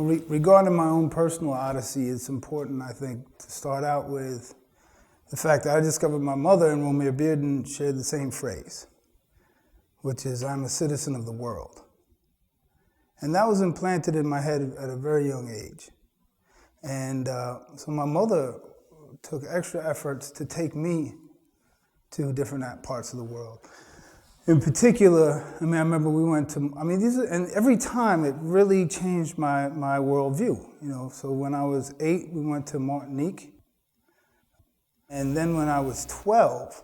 regarding my own personal odyssey, it's important, I think, to start out with the fact that I discovered my mother and Romare Bearden shared the same phrase, which is, I'm a citizen of the world. And that was implanted in my head at a very young age. And so my mother took extra efforts to take me to different parts of the world. In particular, I remember we went to, and every time it really changed my worldview. So when I was 8, we went to Martinique. And then when I was 12,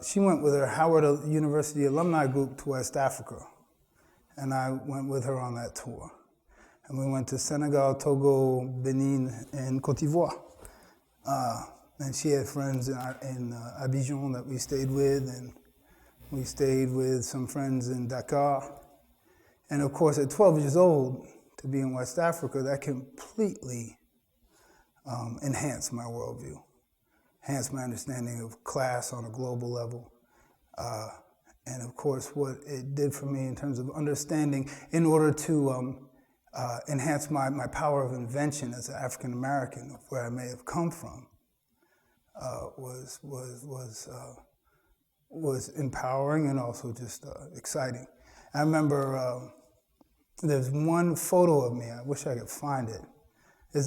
she went with her Howard University alumni group to West Africa. And I went with her on that tour. And we went to Senegal, Togo, Benin, and Côte d'Ivoire. And she had friends in Abidjan that we stayed with, and we stayed with some friends in Dakar. And of course, at 12 years old, to be in West Africa, that completely enhanced my worldview, enhanced my understanding of class on a global level. And of course, what it did for me in terms of understanding, in order to enhance my power of invention as an African American, of where I may have come from, was empowering and also just exciting. I remember there's one photo of me, I wish I could find it,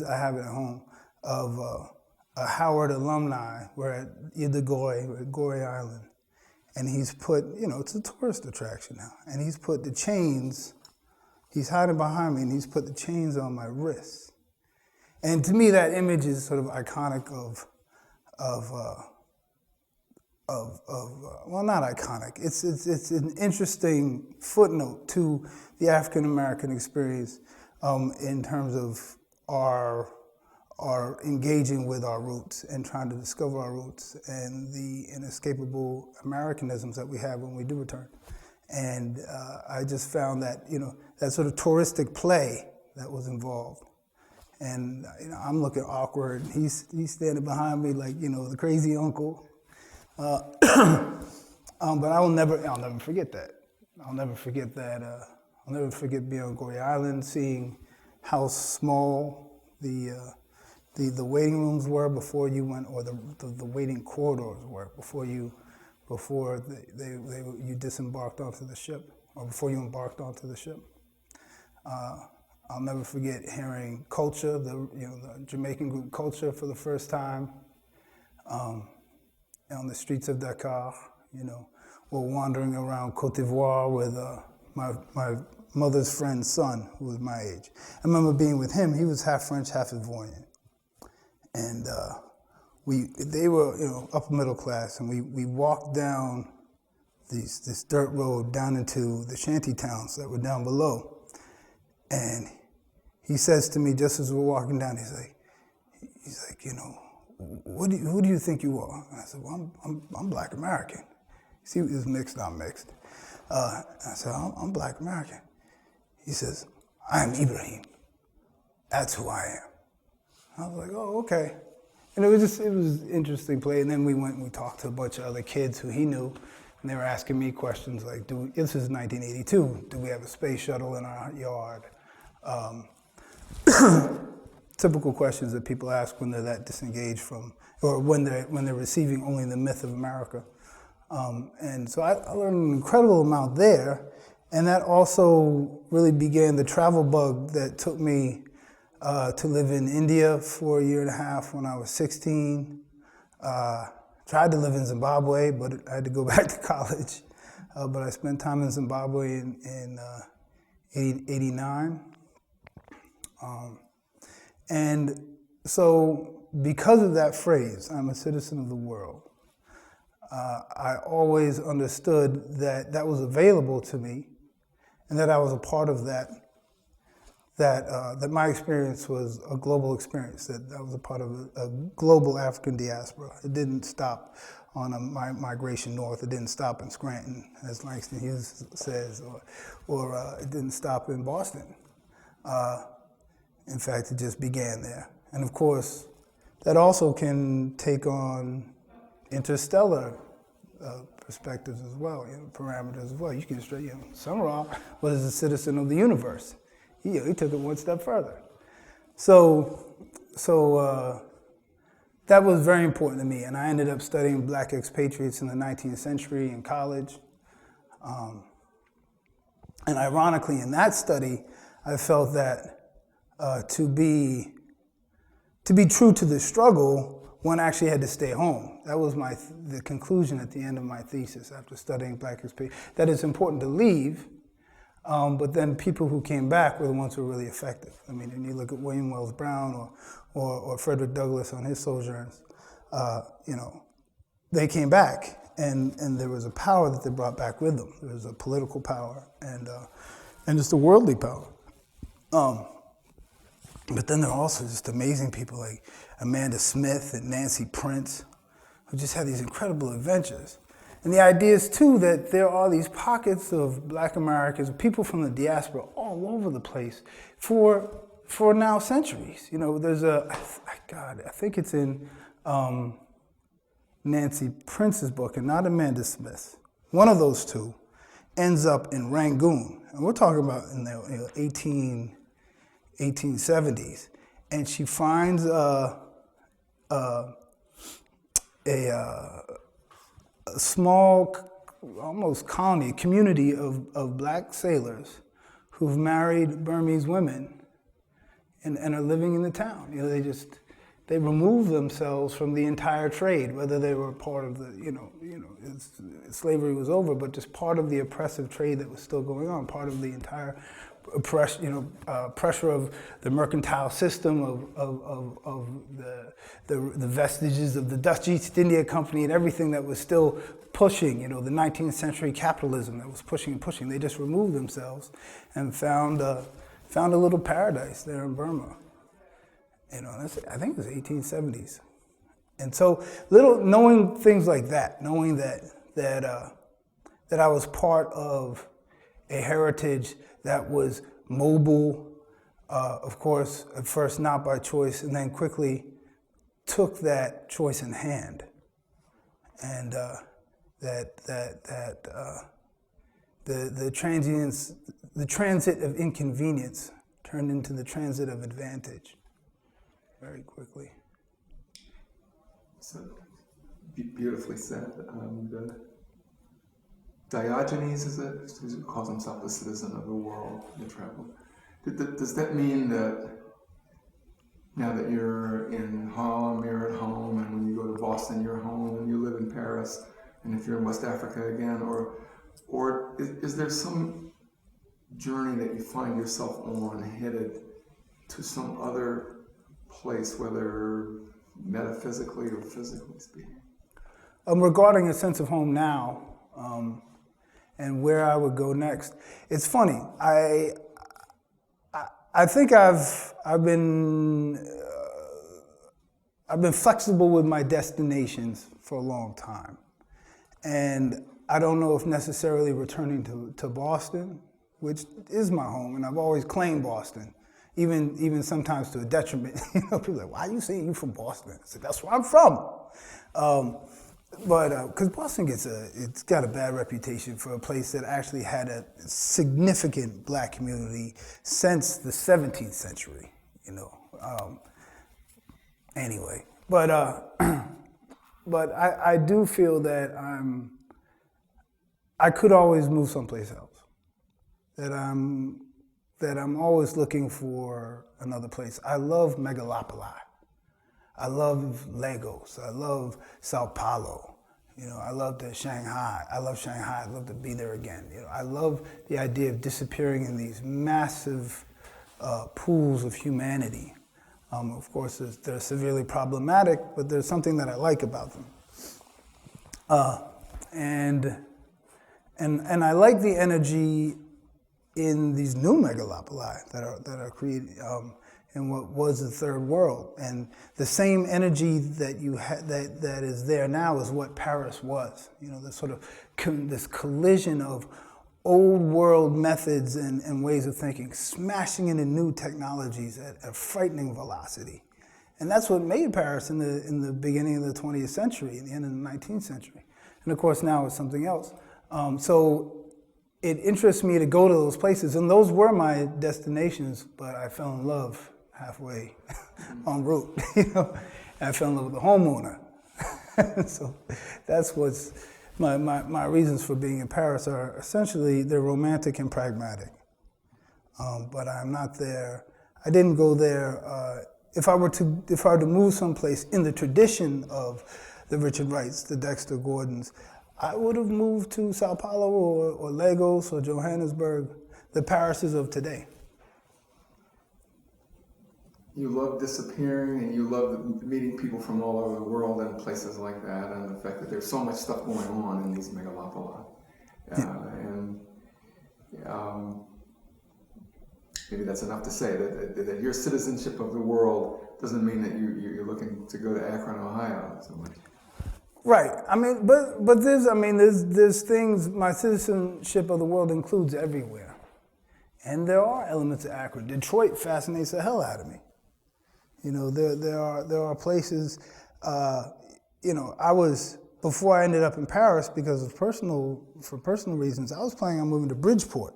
I have it at home, of a Howard alumni. We're at Ile de Gorée, we're at Gorée Island. And he's put, it's a tourist attraction now, and he's put the chains, he's hiding behind me, and he's put the chains on my wrists. And to me, that image is sort of iconic well, not iconic. It's an interesting footnote to the African American experience in terms of our engaging with our roots and trying to discover our roots and the inescapable Americanisms that we have when we do return. And I just found that, that sort of touristic play that was involved. And I'm looking awkward. He's standing behind me like, the crazy uncle. But I'll never forget that. I'll never forget that. I'll never forget being on Gorée Island, seeing how small the waiting rooms were before you went, or the waiting corridors were before you disembarked onto the ship, or before you embarked onto the ship. I'll never forget hearing culture, the Jamaican group culture for the first time on the streets of Dakar. Or wandering around Côte d'Ivoire with my mother's friend's son, who was my age. I remember being with him. He was half French, half Ivorian. And they were, upper middle class, and we walked down this dirt road down into the shanty towns that were down below. And he says to me, just as we're walking down, he's like, who do you think you are? And I said, well, I'm Black American. See, he was mixed, I'm mixed. I said, I'm Black American. He says, I am Ibrahim. That's who I am. I was like, oh, okay. And it was interesting play. And then we went and we talked to a bunch of other kids who he knew, and they were asking me questions like, this is 1982, do we have a space shuttle in our yard? Typical questions that people ask when they're that disengaged from, or when they're receiving only the myth of America. And so I learned an incredible amount there, and that also really began the travel bug that took me to live in India for a year and a half when I was 16. Tried to live in Zimbabwe, but I had to go back to college. But I spent time in Zimbabwe in 89. And so because of that phrase, I'm a citizen of the world, I always understood that that was available to me and that I was a part of that my experience was a global experience, that I was a part of a global African diaspora. It didn't stop on my migration north. It didn't stop in Scranton, as Langston Hughes says, or it didn't stop in Boston. In fact, it just began there. And of course, that also can take on interstellar perspectives as well, parameters as well. You can straight, Sun Ra was a citizen of the universe. he took it one step further. So that was very important to me, and I ended up studying Black expatriates in the 19th century in college. And ironically, in that study, I felt that to be true to the struggle, one actually had to stay home. That was the conclusion at the end of my thesis after studying Black expatriates. That it's important to leave, but then people who came back were the ones who were really effective. I mean, when you look at William Wells Brown or Frederick Douglass on his sojourns, they came back, and there was a power that they brought back with them. There was a political power and just a worldly power. But then there are also just amazing people like Amanda Smith and Nancy Prince, who just had these incredible adventures. And the idea is, too, that there are these pockets of Black Americans, people from the diaspora all over the place for now centuries. There's I think it's in Nancy Prince's book, and not Amanda Smith. One of those two ends up in Rangoon. And we're talking about in the 1870s. And she finds a small, almost colony, community of Black sailors who've married Burmese women and are living in the town. They remove themselves from the entire trade, whether they were part of the, slavery was over, but just part of the oppressive trade that was still going on, part of the entire pressure of the mercantile system, of the vestiges of the Dutch East India Company and everything that was still pushing, the 19th century capitalism that was pushing and pushing. They just removed themselves and found a little paradise there in Burma. I think it was 1870s. And so knowing things like that, knowing that I was part of a heritage that was mobile, of course, at first not by choice, and then quickly took that choice in hand. And the transit of inconvenience turned into the transit of advantage very quickly. So beautifully said. Diogenes, who calls himself the citizen of the world, the travel. Does that mean that now that you're in Harlem, you're at home, and when you go to Boston, you're home, and you live in Paris, and if you're in West Africa again, or is there some journey that you find yourself on headed to some other place, whether metaphysically or physically speaking? Regarding a sense of home now, and where I would go next, it's funny. I think I've been flexible with my destinations for a long time, and I don't know if necessarily returning to Boston, which is my home, and I've always claimed Boston. Even sometimes to a detriment. People are like, why are you saying you're from Boston? I said, that's where I'm from. But because Boston it's got a bad reputation for a place that actually had a significant Black community since the 17th century, Anyway, but I do feel that I could always move someplace else. That I'm always looking for another place. I love megalopoli. I love Lagos. I love Sao Paulo. I love Shanghai. I love Shanghai. I'd love to be there again. I love the idea of disappearing in these massive pools of humanity. Of course, they're severely problematic, but there's something that I like about them. And I like the energy in these new megalopoli that are created in what was the third world, and the same energy that that is there now is what Paris was. This sort of this collision of old world methods and ways of thinking, smashing into new technologies at a frightening velocity, and that's what made Paris in the beginning of the 20th century, in the end of the 19th century, and of course now it's something else. So it interests me to go to those places, and those were my destinations, but I fell in love halfway en route, and I fell in love with the homeowner. So that's what's, my reasons for being in Paris are essentially, they're romantic and pragmatic. But I'm not there, I didn't go there, if I were to move someplace in the tradition of the Richard Wrights, the Dexter Gordons, I would have moved to Sao Paulo or Lagos or Johannesburg, the Parises of today. You love disappearing, and you love meeting people from all over the world and places like that, and the fact that there's so much stuff going on in these megalopolis. Maybe that's enough to say that your citizenship of the world doesn't mean that you're looking to go to Akron, Ohio so much. Right. I mean, but there's things. My citizenship of the world includes everywhere, and there are elements of Akron. Detroit fascinates the hell out of me. There are places. I was, before I ended up in Paris because of personal reasons, I was planning on moving to Bridgeport.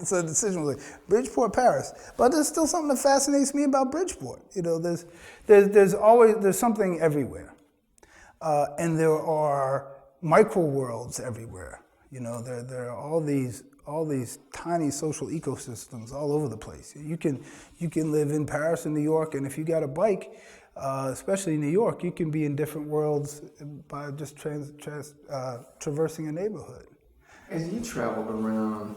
So the decision was like Bridgeport, Paris. But there's still something that fascinates me about Bridgeport. There's something everywhere, and there are micro worlds everywhere. There are all these tiny social ecosystems all over the place. You can live in Paris and New York, and if you got a bike, especially in New York, you can be in different worlds by just traversing a neighborhood. As you traveled around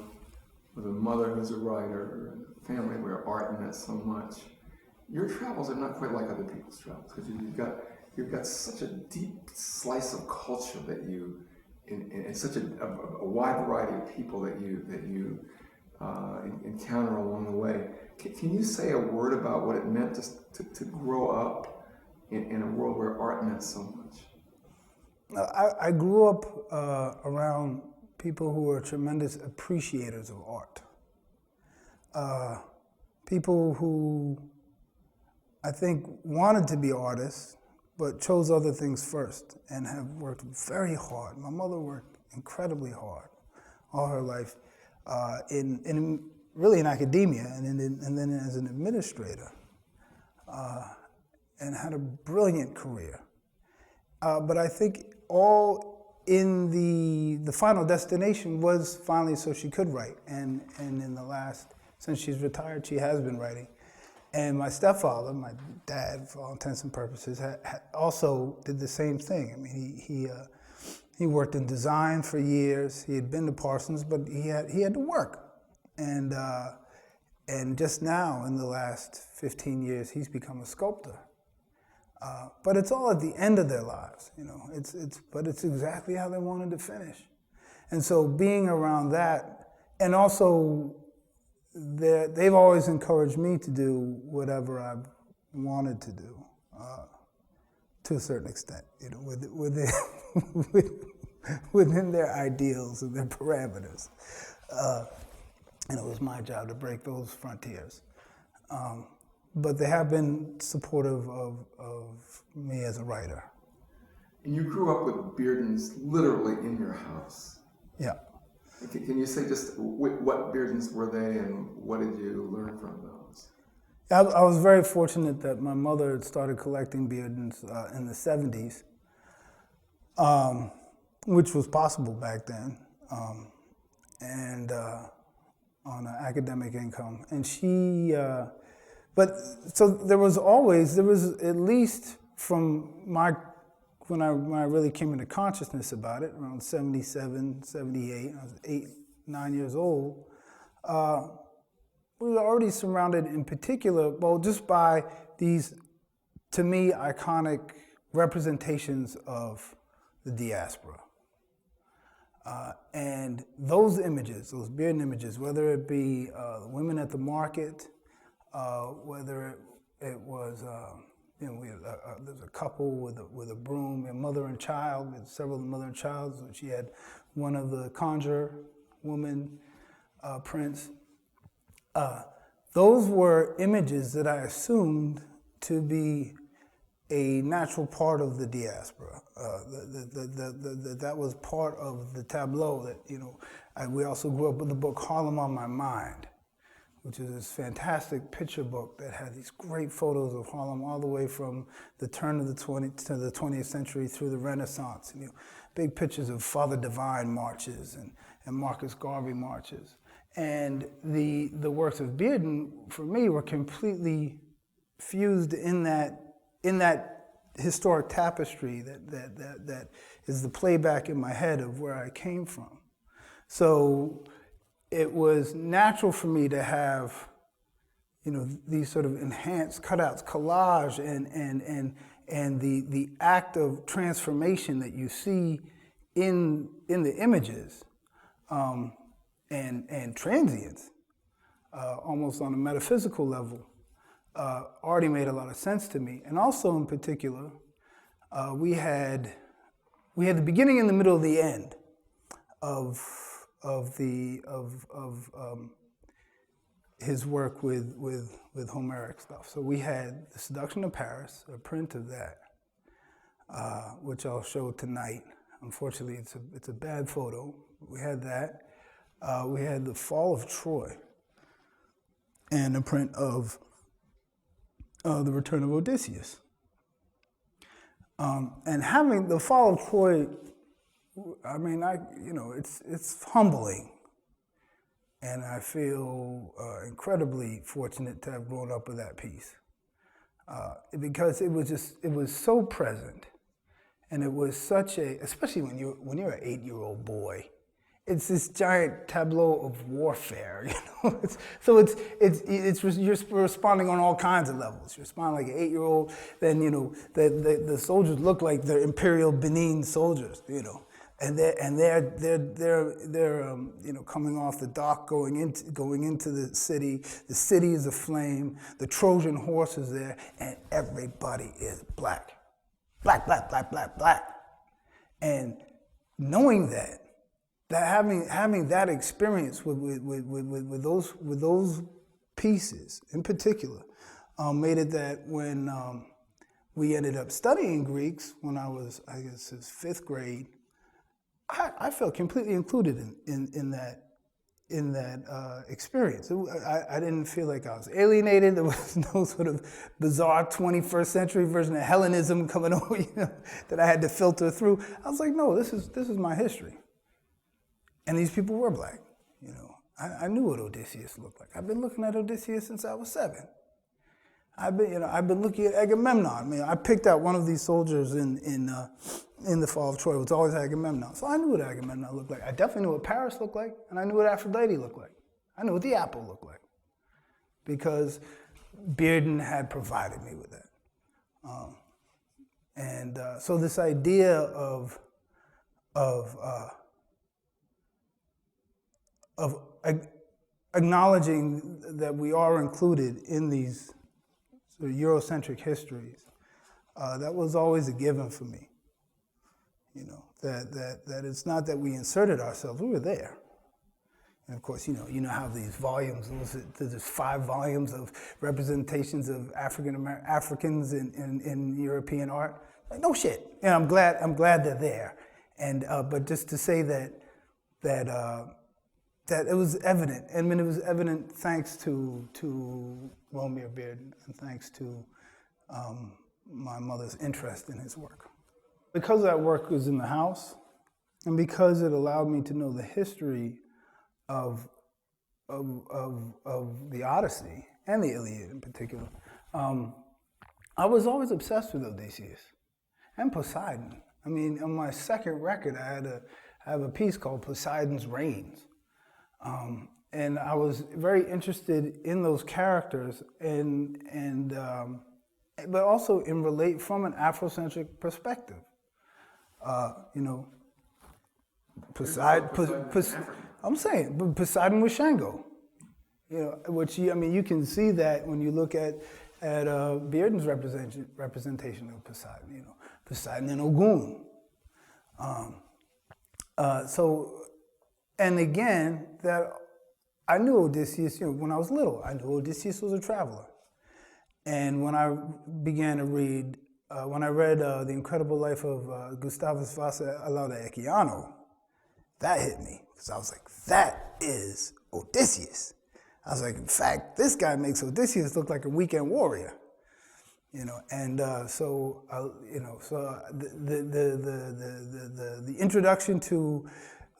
with a mother who's a writer, and a family where art meant so much, your travels are not quite like other people's travels, because you've got such a deep slice of culture that you, and such a wide variety of people that you encounter along the way. Can you say a word about what it meant to grow up in a world where art meant so much? I grew up around people who were tremendous appreciators of art. People who I think wanted to be artists, but chose other things first and have worked very hard. My mother worked incredibly hard all her life, really in academia and then as an administrator, and had a brilliant career. But I think all in the final destination was finally so she could write. And in the last, since she's retired, she has been writing. And my stepfather, my dad, for all intents and purposes, also did the same thing. I mean, he worked in design for years. He had been to Parsons, but he had to work. And just now, in the last 15 years, he's become a sculptor. But it's all at the end of their lives, but it's exactly how they wanted to finish. And so being around that, and also they've always encouraged me to do whatever I've wanted to do, to a certain extent, within their ideals and their parameters. And it was my job to break those frontiers. But they have been supportive of me as a writer. And you grew up with Beardens literally in your house. Yeah. Can you say just what Beardens were they, and what did you learn from those? I was very fortunate that my mother had started collecting Beardens in the 70s, which was possible back then, and on an academic income. And she, so there was at least from when I really came into consciousness about it, around 77, 78, I was 8, 9 years old, we were already surrounded in particular, just by these, to me, iconic representations of the diaspora. And those images, those Bearden images, whether it be the women at the market, whether it was, there's a couple with a broom, a mother and child, with several mother and child. So she had one of the conjure woman prints. Those were images that I assumed to be a natural part of the diaspora. That was part of the tableau that, we also grew up with the book Harlem on My Mind, which is this fantastic picture book that had these great photos of Harlem all the way from the turn of the 20th century through the Renaissance. Big pictures of Father Divine marches and Marcus Garvey marches. And the works of Bearden, for me, were completely fused in that historic tapestry that is the playback in my head of where I came from. So it was natural for me to have, these sort of enhanced cutouts, collage, and the act of transformation that you see in the images, and transience, almost on a metaphysical level, already made a lot of sense to me. And also, in particular, we had the beginning and the middle of the end of his work with Homeric stuff. So we had The Seduction of Paris, a print of that, which I'll show tonight. Unfortunately, it's a bad photo. We had that. We had The Fall of Troy, and a print of The Return of Odysseus. And having The Fall of Troy, it's humbling. And I feel incredibly fortunate to have grown up with that piece. Because it was so present. And it was such especially when you're an 8-year-old boy, it's this giant tableau of warfare, you're responding on all kinds of levels. You're responding like an 8-year-old. Then the soldiers look like they're Imperial Benin soldiers, and they're coming off the dock, going into the city. The city is aflame. The Trojan horse is there, and everybody is black. Black, black, black, black, black. And knowing that having that experience with those pieces in particular, made it that when we ended up studying Greeks when I was, I guess, in 5th grade, I felt completely included in that experience. I didn't feel like I was alienated. There was no sort of bizarre 21st century version of Hellenism coming over, that I had to filter through. I was like, no, this is my history. And these people were black. I knew what Odysseus looked like. I've been looking at Odysseus since I was 7. I've been looking at Agamemnon. I picked out one of these soldiers in The Fall of Troy. It was always Agamemnon. So I knew what Agamemnon looked like. I definitely knew what Paris looked like, and I knew what Aphrodite looked like. I knew what the apple looked like, because Bearden had provided me with that. So this idea of acknowledging that we are included in these sort of Eurocentric histories, that was always a given for me. That it's not that we inserted ourselves; we were there. And of course, you know how these volumes. There's 5 volumes of representations of Africans in European art. Like, no shit. I'm glad they're there. And but just to say that it was evident. I mean, it was evident thanks to Romare Bearden and thanks to my mother's interest in his work. Because that work was in the house, and because it allowed me to know the history of the Odyssey and the Iliad in particular, I was always obsessed with Odysseus and Poseidon. I mean, on my second record, I have a piece called Poseidon's Reigns. And I was very interested in those characters, but also from an Afrocentric perspective. Poseidon was Shango. Which you can see that when you look at Bearden's representation of Poseidon. Poseidon and Ogun. And again, that I knew Odysseus, when I was little. I knew Odysseus was a traveler. And when I began to read when I read The Incredible Life of Gustavus Vasa Lauderdale, that hit me, because I was like, that is Odysseus. I was like, in fact, this guy makes Odysseus look like a weekend warrior, And so the introduction to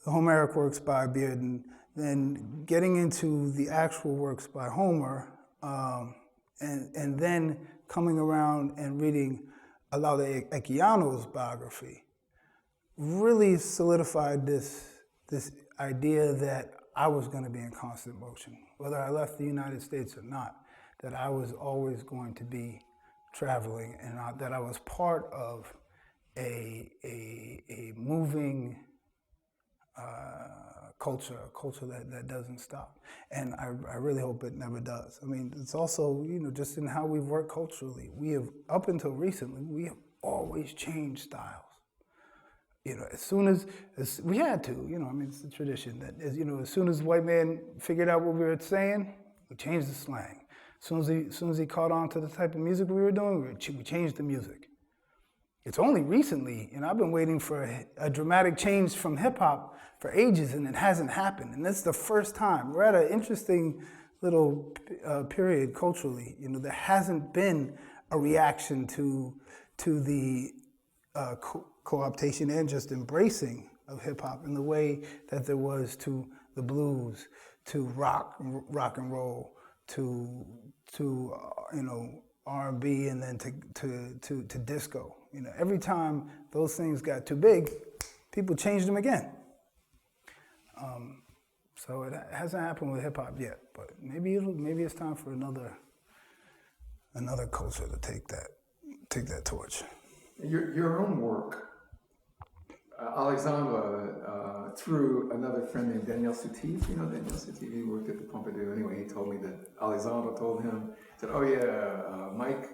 the Homeric works by Bearden, then getting into the actual works by Homer, and then coming around and reading Lauderdale's biography, really solidified this idea that I was going to be in constant motion, whether I left the United States or not, that I was always going to be traveling, and that I was part of a moving culture, a culture that doesn't stop. And I really hope it never does. I mean, it's also, just in how we've worked culturally. We have, up until recently, we have always changed styles. As soon as we had to, it's a tradition that, as soon as the white man figured out what we were saying, we changed the slang. As soon as he caught on to the type of music we were doing, we changed the music. It's only recently, I've been waiting for a dramatic change from hip hop for ages, and it hasn't happened. And that's the first time. We're at an interesting little period culturally. There hasn't been a reaction to the co-optation and just embracing of hip hop in the way that there was to the blues, to rock and roll, to R&B, and then to disco. Every time those things got too big, people changed them again. So it hasn't happened with hip hop yet, but maybe it's time for another culture to take that torch. Your own work, Alexandra, through another friend named Daniel Soutif. Daniel Soutif, he worked at the Pompidou. Anyway, he told me that Alexandra told him, said, "Oh yeah, Mike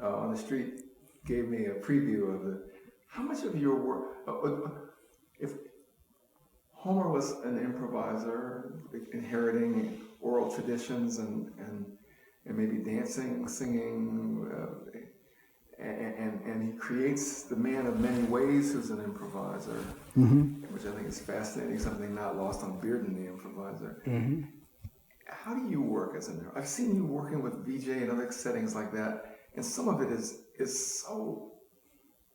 on the street gave me a preview of it." How much of your work, if Homer was an improviser, inheriting oral traditions and maybe dancing, singing, and he creates the man of many ways who's an improviser, which I think is fascinating, something not lost on Bearden, the improviser. Mm-hmm. How do you work as an improviser? I've seen you working with VJ and other settings like that, and some of it is so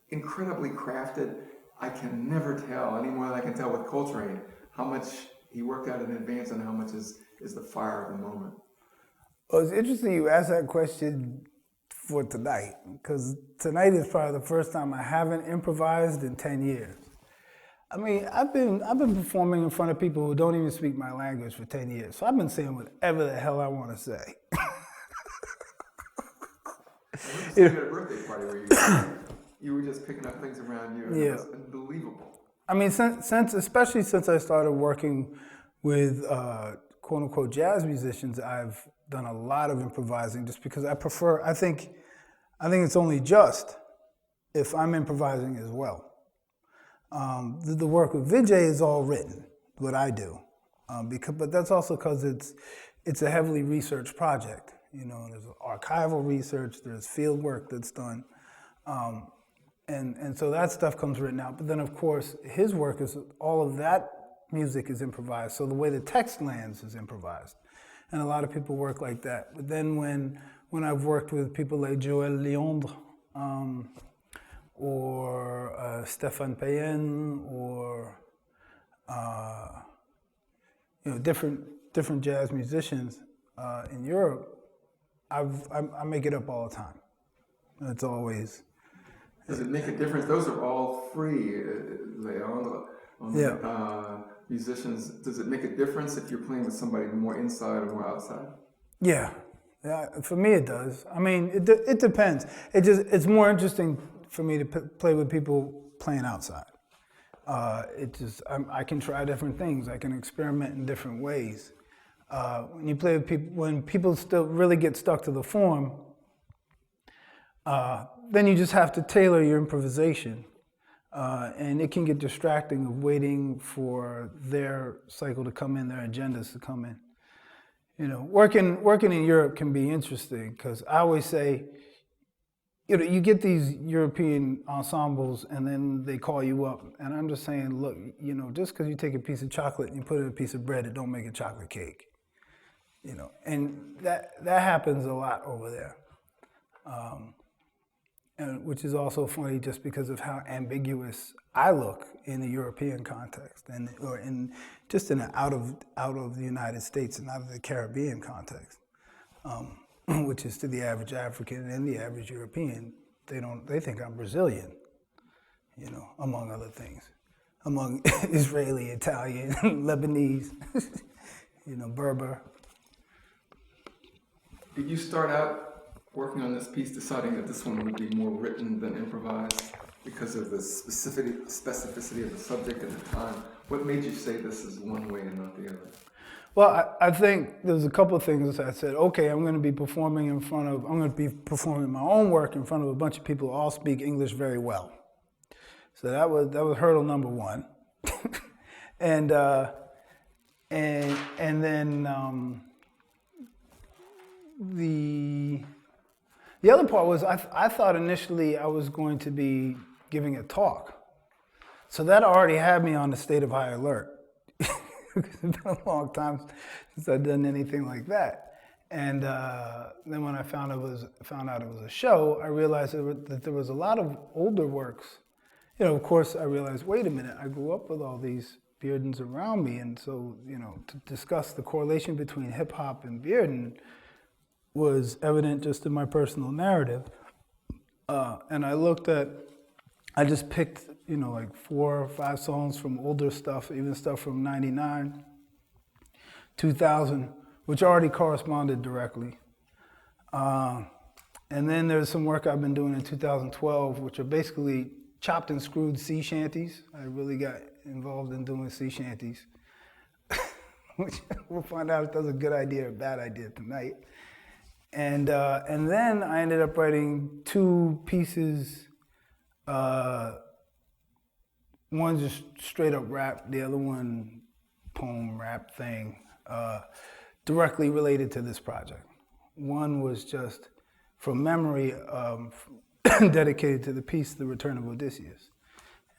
incredibly crafted. I can never tell, any more than I can tell with Coltrane, how much he worked out in advance and how much is the fire of the moment. Well, it's interesting you asked that question for tonight, because tonight is probably the first time I haven't improvised in 10 years. I mean, I've been performing in front of people who don't even speak my language for 10 years, so I've been saying whatever the hell I want to say. You had a birthday party where you were just picking up things around you, and it was unbelievable. I mean, especially since I started working with quote-unquote jazz musicians, I've done a lot of improvising just because I think it's only just if I'm improvising as well. The work with Vijay is all written, what I do, but that's also because it's a heavily researched project. There's archival research, there's field work that's done, and so that stuff comes written out. But then, of course, his work is all of that music is improvised. So the way the text lands is improvised, and a lot of people work like that. But then when I've worked with people like Joël Leondre, or Stéphane Payen, or different jazz musicians in Europe, I make it up all the time. It's always. Does it make a difference? Those are all free, Leandre. Musicians. Does it make a difference if you're playing with somebody more inside or more outside? Yeah, for me it does. I mean, it depends. It's more interesting for me to play with people playing outside. I can try different things. I can experiment in different ways. When you play with people, when people still really get stuck to the form, then you just have to tailor your improvisation. And it can get distracting of waiting for their cycle to come in, their agendas to come in. Working in Europe can be interesting because I always say, you know, you get these European ensembles and then they call you up. And I'm just saying, look, you know, just because you take a piece of chocolate and you put it in a piece of bread, it don't make a chocolate cake. You know, and that happens a lot over there. And which is also funny just because of how ambiguous I look in the European context and or in just in an out of the United States and out of the Caribbean context. Which is to the average African and the average European, they think I'm Brazilian, you know, among other things, among Israeli, Italian, Lebanese, you know, Berber. Did you start out working on this piece deciding that this one would be more written than improvised because of the specificity of the subject at the time? What made you say this is one way and not the other? Well, I think there's a couple of things I said, okay, I'm going to be performing my own work in front of a bunch of people who all speak English very well. So that was hurdle number one. and then the other part was I thought initially I was going to be giving a talk. So that already had me on the state of high alert. It's been a long time since I'd done anything like that. And then when I found out it was a show, I realized that there was a lot of older works. You know, of course, I realized, wait a minute, I grew up with all these Beardens around me. And so, you know, to discuss the correlation between hip hop and Bearden was evident just in my personal narrative. And I just picked, you know, like 4 or 5 songs from older stuff, even stuff from 99, 2000, which already corresponded directly. And then there's some work I've been doing in 2012, which are basically chopped and screwed sea shanties. I really got involved in doing sea shanties, which we'll find out if that's a good idea or a bad idea tonight. And then I ended up writing 2 pieces. One just straight up rap, the other one poem rap thing, directly related to this project. One was just from memory, dedicated to the piece, The Return of Odysseus,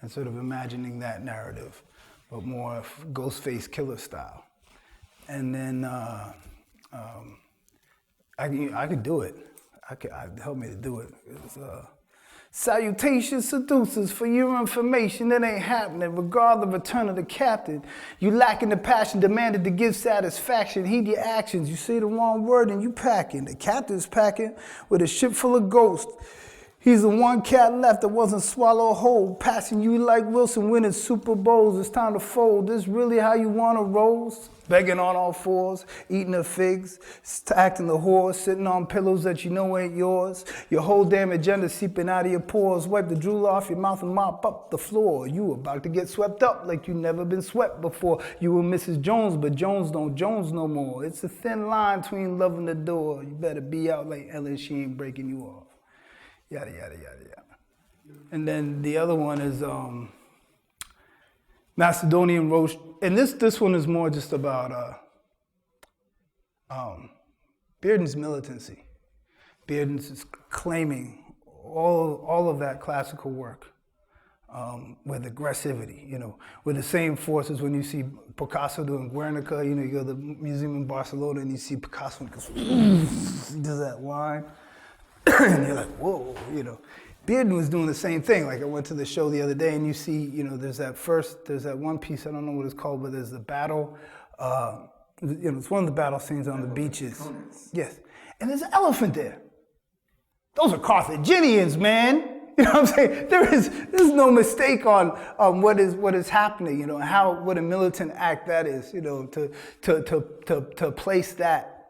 and sort of imagining that narrative, but more Ghostface Killer style. And then I could do it. Help me to do it. It was, salutations, seducers, for your information, it ain't happening. Regard the return of the captain. You lacking the passion demanded to give satisfaction. Heed your actions. You say the wrong word and you packing. The captain's packing with a ship full of ghosts. He's the one cat left that wasn't swallowed whole. Passing you like Wilson winning Super Bowls. It's time to fold. This really how you want to roll? Begging on all fours, eating the figs, acting the whore, sitting on pillows that you know ain't yours. Your whole damn agenda seeping out of your pores. Wipe the drool off your mouth and mop up the floor. You about to get swept up like you never been swept before. You were Mrs. Jones, but Jones don't Jones no more. It's a thin line between love and the door. You better be out like Ellen, she ain't breaking you off. Yada, yada, yada, yada. And then the other one is Macedonian Roast. And this one is more just about Bearden's militancy. Bearden's is claiming all of that classical work with aggressivity, you know, with the same forces when you see Picasso doing Guernica, you know, you go to the museum in Barcelona and you see Picasso and he does that line. And you're like, whoa, you know. Bearden was doing the same thing. Like I went to the show the other day and you see, you know, there's that one piece, I don't know what it's called, but there's the battle. You know, it's one of the battle scenes on the beaches. Yes. And there's an elephant there. Those are Carthaginians, man. You know what I'm saying? There's no mistake on what is happening, you know, what a militant act that is, you know, to place that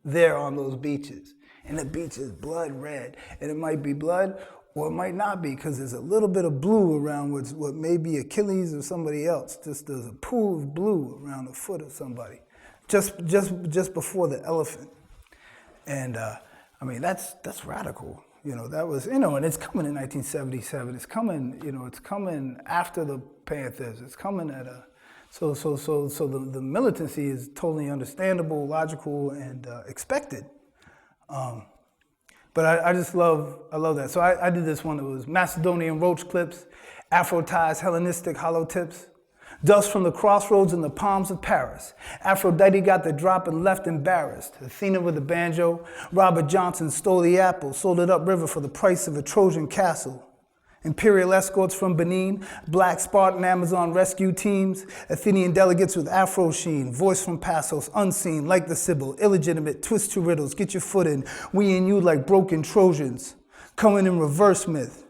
there on those beaches. And the beach is blood red. And it might be blood or it might not be, because there's a little bit of blue around what may be Achilles or somebody else. Just there's a pool of blue around the foot of somebody. Just before the elephant. And I mean, that's radical. You know, that was, you know, and it's coming in 1977. It's coming after the Panthers. It's coming at a, so the militancy is totally understandable, logical, and expected. But I love that. So I did this one that was Macedonian roach clips, Afro-ties, Hellenistic hollow tips, dust from the crossroads in the palms of Paris. Aphrodite got the drop and left embarrassed. Athena with the banjo, Robert Johnson stole the apple, sold it upriver for the price of a Trojan castle. Imperial escorts from Benin, black Spartan Amazon rescue teams, Athenian delegates with Afro sheen, voice from Passos, unseen, like the Sibyl, illegitimate, twist to riddles, get your foot in, we and you like broken Trojans, coming in reverse myth,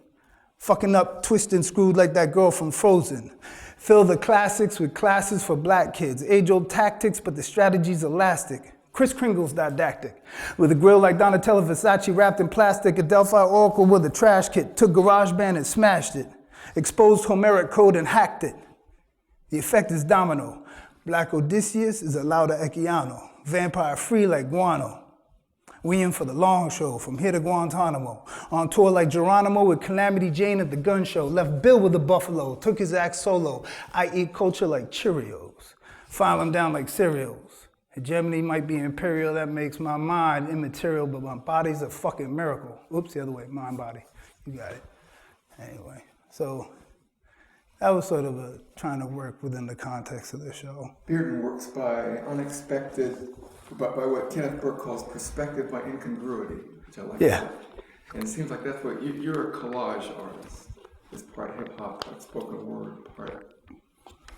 fucking up, twisted, screwed like that girl from Frozen. Fill the classics with classes for black kids, age-old tactics, but the strategy's elastic. Kris Kringle's didactic. With a grill like Donatella Versace wrapped in plastic, a Delphi Oracle with a trash kit, took GarageBand and smashed it, exposed Homeric code and hacked it. The effect is domino. Black Odysseus is a louder Echiano, vampire free like guano. We in for the long show, from here to Guantanamo. On tour like Geronimo with Calamity Jane at the gun show. Left Bill with the buffalo, took his act solo. I eat culture like Cheerios, file them down like cereals. Hegemony might be imperial, that makes my mind immaterial, but my body's a fucking miracle. Oops, the other way, mind, body. You got it. Anyway, so that was sort of trying to work within the context of the show. Bearden works by unexpected, by what Kenneth Burke calls perspective by incongruity, which I like. Yeah. That. And it seems like that's what you're a collage artist. It's part hip hop, part spoken word, part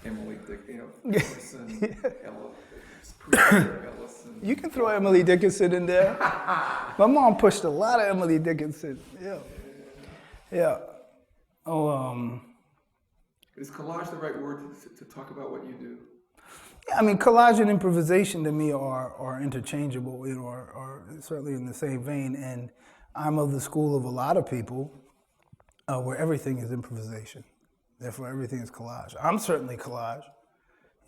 Emily Dickinson, Ellison. You can throw Emily Dickinson in there. My mom pushed a lot of Emily Dickinson. Yeah. Oh, Is collage the right word to talk about what you do? Yeah, I mean, collage and improvisation to me are interchangeable, are certainly in the same vein. And I'm of the school of a lot of people where everything is improvisation. Therefore, everything is collage. I'm certainly collage,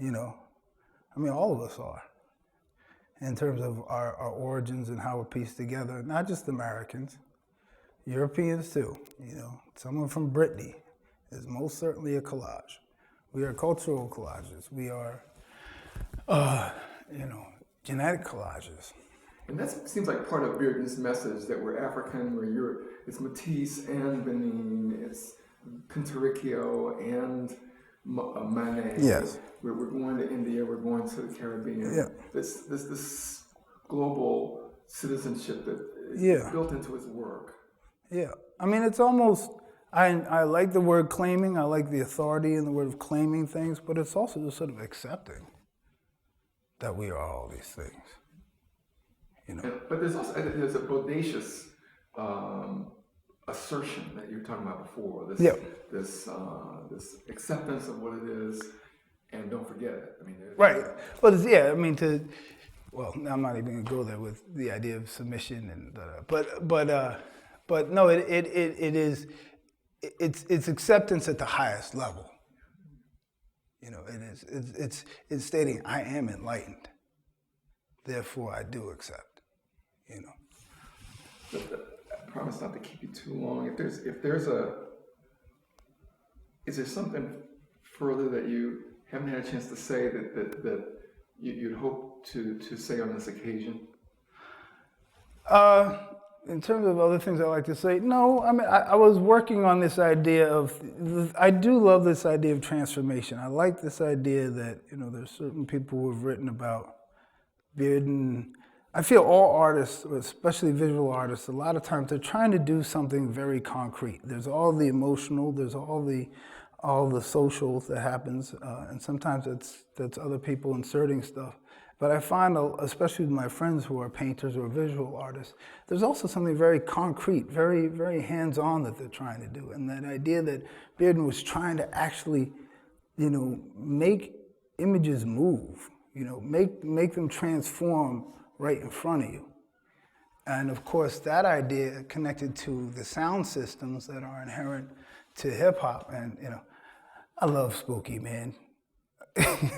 I mean, all of us are, in terms of our origins and how we're pieced together. Not just Americans, Europeans too. Someone from Brittany is most certainly a collage. We are cultural collages. We are, genetic collages. And that seems like part of Bearden's message, that we're African, we're Europe. It's Matisse and Benin, it's Pinturicchio and Manet. Yes. We're going to India, we're going to the Caribbean. Yeah. This global citizenship that is built into his work. Yeah. I mean, it's almost, I like the word claiming, I like the authority in the word of claiming things, but it's also just sort of accepting that we are all these things. But there's a bodacious assertion that you were talking about before. This acceptance of what it is, and don't forget it. I mean, right. But I'm not even going to go there with the idea of submission and but no, it's acceptance at the highest level. It's stating I am enlightened, therefore I do accept. I promise not to keep you too long. Is there something further that you haven't had a chance to say that you'd hope to say on this occasion? In terms of other things I like to say, no. I mean, I was working on this idea I do love this idea of transformation. I like this idea that, there's certain people who have written about Bearden. I feel all artists, especially visual artists, a lot of times they're trying to do something very concrete. There's all the emotional, there's all the social that happens, and sometimes that's other people inserting stuff. But I find, especially with my friends who are painters or visual artists, there's also something very concrete, very, very hands-on that they're trying to do. And that idea that Bearden was trying to actually, make images move, make them transform right in front of you. And of course, that idea connected to the sound systems that are inherent to hip hop. And, I love Spooky, man.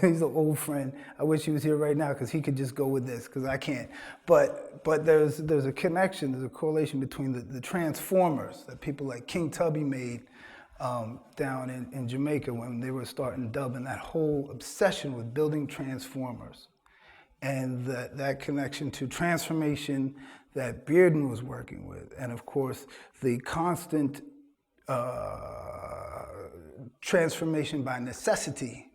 He's an old friend. I wish he was here right now because he could just go with this, because I can't. But there's a connection, there's a correlation between the transformers that people like King Tubby made down in Jamaica when they were starting dub, and that whole obsession with building transformers. and that connection to transformation that Bearden was working with, and of course the constant transformation by necessity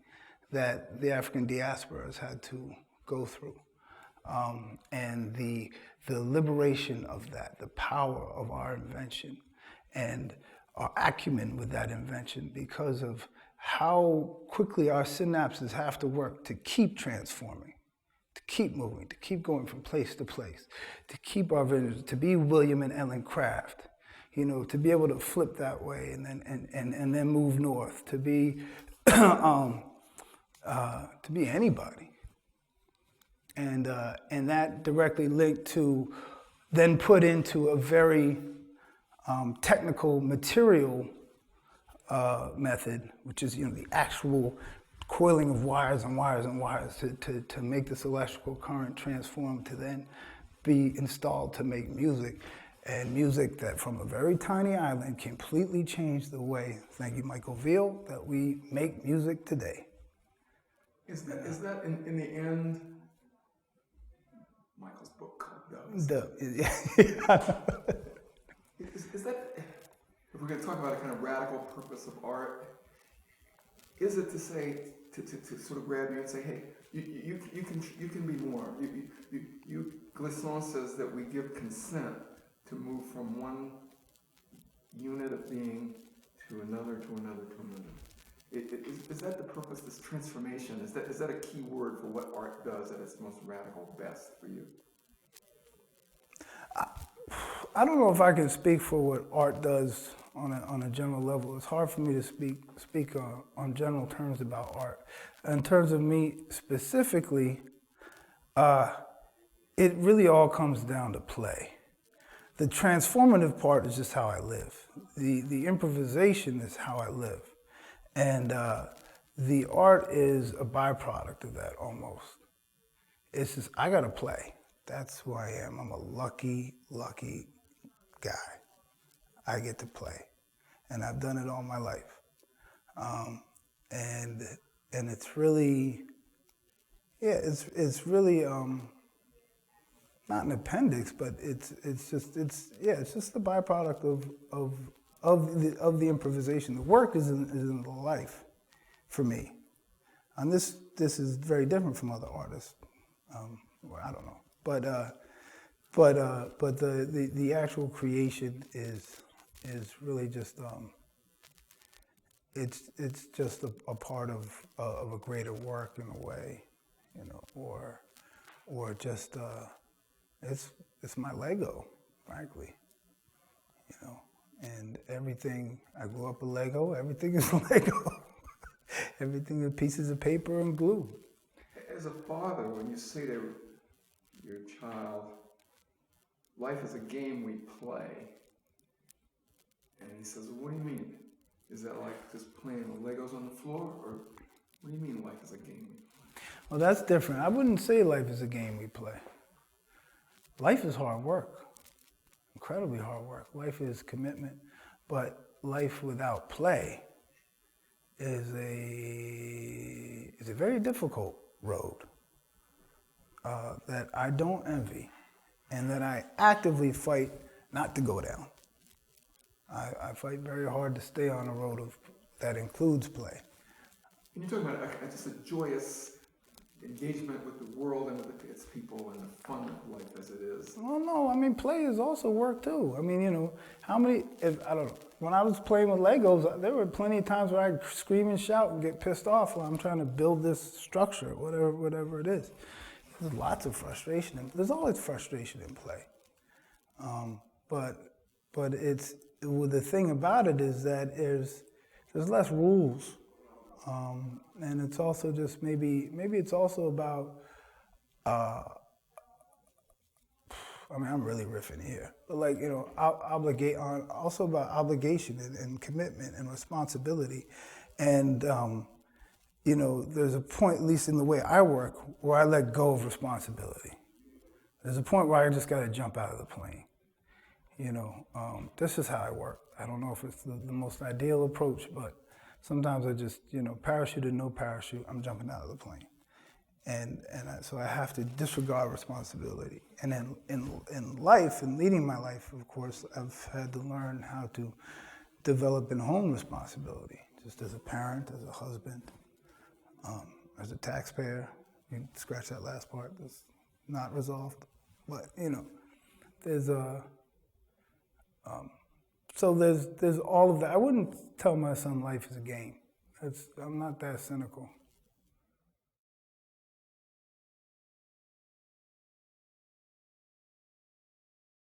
that the African diaspora has had to go through, and the liberation of that, the power of our invention, and our acumen with that invention because of how quickly our synapses have to work to keep transforming, to keep moving, to keep going from place to place, to keep our vision, to be William and Ellen Craft, you know, to be able to flip that way and then move north, to be anybody, and that directly linked to then put into a very technical material method, which is, you know, the actual coiling of wires and wires and wires to make this electrical current transform to then be installed to make music. And music that from a very tiny island completely changed the way, thank you Michael Veal, that we make music today. Is that in the end, Michael's book called Is that, if we're going to talk about a kind of radical purpose of art, is it to say, to sort of grab you and say, hey, you can be more. Glissant says that we give consent to move from one unit of being to another, to another, to another. Is that the purpose, this transformation? Is that a key word for what art does at its most radical best for you? I don't know if I can speak for what art does on a general level. It's hard for me to speak on general terms about art. In terms of me specifically, it really all comes down to play. The transformative part is just how I live. The improvisation is how I live. And the art is a byproduct of that almost. It's just, I gotta play. That's who I am. I'm a lucky, lucky guy. I get to play. And I've done it all my life. And it's really, yeah, it's really, not an appendix, but it's just the byproduct of the improvisation. The work is in the life, for me. And this is very different from other artists. Well, I don't know, but the actual creation is really just it's just a part of a greater work in a way, you know, or just. It's my Lego, frankly, you know, and everything, I grew up with Lego, everything is Lego. Everything is pieces of paper and glue. As a father, when you say to your child, life is a game we play, and he says, well, what do you mean? Is that like just playing with Legos on the floor, or what do you mean life is a game we play? Well, that's different. I wouldn't say life is a game we play. Life is hard work, incredibly hard work. Life is commitment, but life without play is a very difficult road that I don't envy and that I actively fight not to go down. I fight very hard to stay on a road that includes play. And you're talking about just a joyous engagement with the world and with its people and the fun of life as it is. Well, no, I mean, play is also work too. I mean, you know, I don't know, when I was playing with Legos, there were plenty of times where I'd scream and shout and get pissed off while I'm trying to build this structure, whatever it is. There's lots of frustration. There's always frustration in play. But it's, well, the thing about it is that there's less rules. And it's also just maybe it's also about, I mean, I'm really riffing here, but like, you know, also about obligation and commitment and responsibility. And, you know, there's a point, at least in the way I work, where I let go of responsibility. There's a point where I just got to jump out of the plane. You know, this is how I work. I don't know if it's the most ideal approach, but sometimes I just, you know, parachute or no parachute, I'm jumping out of the plane. So I have to disregard responsibility. And then in life, in leading my life, of course, I've had to learn how to develop in home responsibility, just as a parent, as a husband, as a taxpayer. You can scratch that last part, that's not resolved. But, there's so there's all of that. I wouldn't tell my son life is a game. I'm not that cynical.